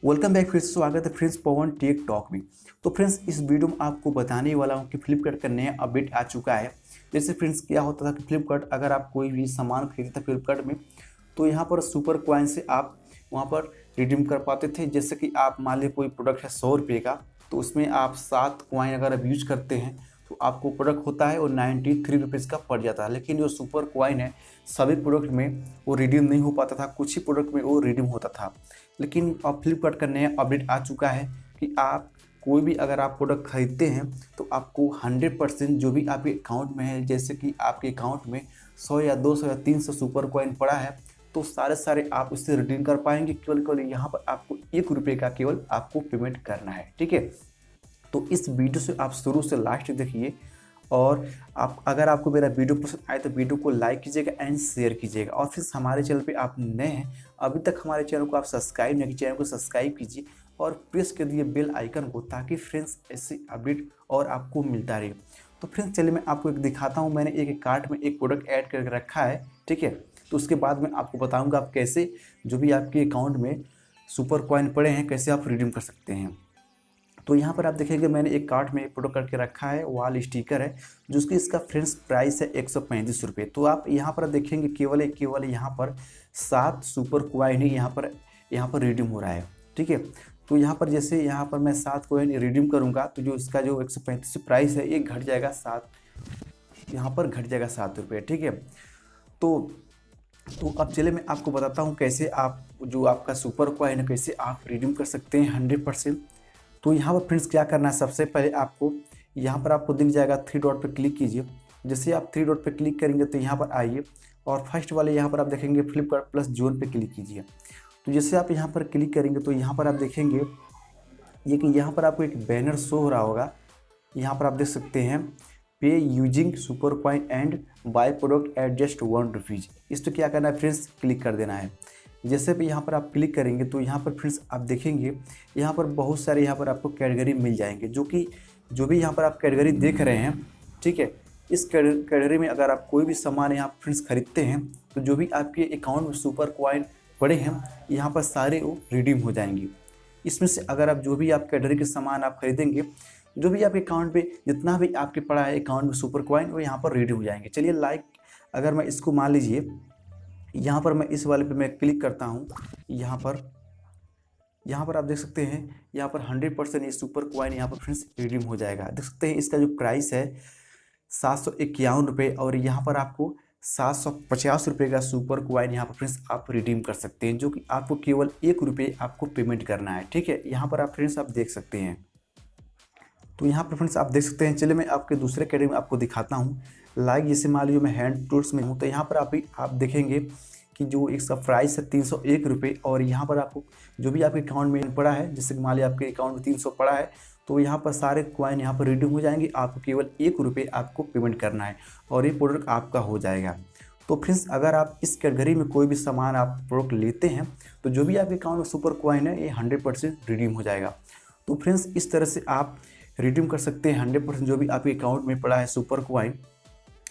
Welcome back, फिर से स्वागत है फ्रेंड्स पवन टेक टॉक में। तो फ्रेंड्स इस वीडियो में आपको बताने वाला हूं कि फ्लिपकार्ट का नया अपडेट आ चुका है। जैसे फ्रेंड्स क्या होता था कि फ्लिपकार्ट अगर आप कोई भी सामान खरीदते थे फ्लिपकार्ट में तो यहाँ पर सुपर कॉइन से आप वहाँ पर रिडीम कर पाते थे। जैसे कि आप मान लीजिए कोई प्रोडक्ट है 100 रुपये का, तो उसमें आप 7 कॉइन अगर आप यूज करते हैं तो आपको प्रोडक्ट होता है वो 93 रुपीज़ का पड़ जाता है। लेकिन जो सुपर कॉइन है सभी प्रोडक्ट में वो रिडीम नहीं हो पाता था, कुछ ही प्रोडक्ट में वो रिडीम होता था। लेकिन अब फ्लिपकार्ट का नया अपडेट आ चुका है कि आप कोई भी अगर आप प्रोडक्ट खरीदते हैं तो आपको 100% जो भी आपके अकाउंट में है, जैसे कि आपके अकाउंट में 100 या 200 या 300 सुपर कॉइन पड़ा है, तो सारे आप उससे रिडीम कर पाएंगे। केवल यहाँ पर आपको 1 रुपये का केवल आपको पेमेंट करना है, ठीक है। तो इस वीडियो से आप शुरू से लास्ट देखिए, और आप अगर आपको मेरा वीडियो पसंद आए तो वीडियो को लाइक कीजिएगा एंड शेयर कीजिएगा। और फिर हमारे चैनल पे आप नए हैं, अभी तक हमारे चैनल को आप सब्सक्राइब नहीं किए, चैनल को सब्सक्राइब कीजिए और प्रेस कर दिए बेल आइकन को, ताकि फ्रेंड्स ऐसे अपडेट और आपको मिलता रहे। तो फ्रेंड्स चलिए मैं आपको एक दिखाता हूँ। मैंने एक कार्ट में एक प्रोडक्ट ऐड करके रखा है, ठीक है। तो उसके बाद मैं आपको बताऊँगा आप कैसे जो भी आपके अकाउंट में सुपर कॉइन पड़े हैं कैसे आप रिडीम कर सकते हैं। तो यहाँ पर आप देखेंगे मैंने एक कार्ट में एक प्रोडक्ट करके रखा है, वॉल स्टिकर है, जो कि इसका फ्रेंड्स प्राइस है 135 रुपये। तो आप यहाँ पर देखेंगे केवल यहाँ पर 7 सुपर कॉइन ही यहाँ पर रिडीम हो रहा है, ठीक है। तो यहाँ पर जैसे यहाँ पर मैं 7 कॉइन रिडीम करूँगा तो जो इसका जो 135 प्राइस है ये घट जाएगा 7, यहाँ पर घट जाएगा 7 रुपये, ठीक है। तो अब चलिए मैं आपको बताता हूँ कैसे आप जो आपका सुपर कॉइन है कैसे आप रिडीम कर सकते हैं 100%। तो यहाँ पर फ्रेंड्स क्या करना है, सबसे पहले आपको यहाँ पर आपको दिख जाएगा 3 डॉट पे क्लिक कीजिए। जैसे आप 3 डॉट पे क्लिक करेंगे तो यहाँ पर आइए और फर्स्ट वाले यहाँ पर आप देखेंगे फ्लिपकार्ट प्लस जोन पे क्लिक कीजिए। तो जैसे आप यहाँ पर क्लिक करेंगे तो यहाँ पर आप देखेंगे ये कि यहाँ पर आपको एक बैनर शो हो रहा होगा। यहाँ पर आप देख सकते हैं पे using super coin and by product at just 1 rupees. इस पर क्या करना है फ्रेंड्स, क्लिक कर देना है। जैसे भी यहाँ पर आप क्लिक करेंगे तो यहाँ पर फ्रेंड्स आप देखेंगे यहाँ पर बहुत सारे यहाँ पर आपको कैटेगरी मिल जाएंगे, जो भी यहाँ पर आप कैटेगरी देख रहे हैं, ठीक है। इस कैटेगरी में अगर आप कोई भी सामान यहाँ फ्रेंड्स खरीदते हैं तो जो भी आपके अकाउंट में सुपर कॉइन पड़े हैं यहाँ पर सारे वो रिडीम हो जाएंगे। इसमें से अगर आप जो भी आप कैटेगरी के सामान आप खरीदेंगे, जो भी आपके अकाउंट पे जितना भी आपके पड़ा है अकाउंट में सुपर कॉइन, वो यहाँ पर रिडीम हो जाएंगे। चलिए लाइक अगर मैं इसको मान लीजिए यहाँ पर मैं इस वाले पे मैं क्लिक करता हूँ, यहाँ पर आप देख सकते हैं यहाँ पर 100% ये सुपर कॉइन यहाँ पर फ्रेंड्स रिडीम हो जाएगा। देख सकते हैं इसका जो प्राइस है 751 रुपये, और यहाँ पर आपको 750 रुपये का सुपर कॉइन यहाँ पर फ्रेंड्स आप रिडीम कर सकते हैं, जो कि आपको केवल 1 रुपये आपको पेमेंट करना है, ठीक है। यहाँ पर आप फ्रेंड्स आप देख सकते हैं। तो यहाँ पर फ्रेंड्स आप देख सकते हैं। चलिए मैं आपके दूसरे कैटेगरी में आपको दिखाता हूँ। लाइक जैसे मान लीजिए मैं हैंड टूल्स में हूँ, तो यहाँ पर आप देखेंगे कि जो इसका प्राइस है 301 रुपये, और यहाँ पर आपको जो भी आपके अकाउंट में पड़ा है, जैसे कि मान लीजिए आपके अकाउंट में 300 पड़ा है, तो यहाँ पर सारे कॉइन यहाँ पर रिडीम हो जाएंगे। आपको केवल 1 रुपये आपको पेमेंट करना है और ये प्रोडक्ट आपका हो जाएगा। तो फ्रेंड्स अगर आप इस कैटेगरी में कोई भी सामान आप प्रोडक्ट लेते हैं तो जो भी आपके अकाउंट में सुपर कॉइन है ये 100% रिडीम हो जाएगा। तो फ्रेंड्स इस तरह से आप रिडीम कर सकते हैं 100% जो भी आपके अकाउंट में पड़ा है सुपर कॉइन,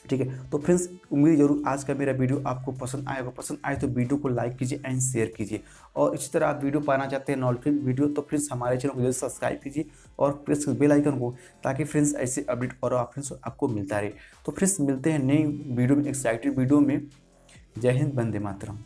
ठीक है। तो फ्रेंड्स उम्मीद जरूर आज का मेरा वीडियो आपको पसंद आएगा। पसंद आए तो वीडियो को लाइक कीजिए एंड शेयर कीजिए, और इसी तरह आप वीडियो पाना चाहते हैं नॉटिफिकेशन वीडियो तो फ्रेंड्स हमारे चैनल को जल्दी सब्सक्राइब कीजिए और प्रेस बेल आइकन को, ताकि फ्रेंड्स ऐसे अपडेट और आप फ्रेंड्स आपको मिलता रहे। तो फ्रेंड्स मिलते हैं नई वीडियो में, एक्साइटेड वीडियो में। जय हिंद, वंदे मातरम।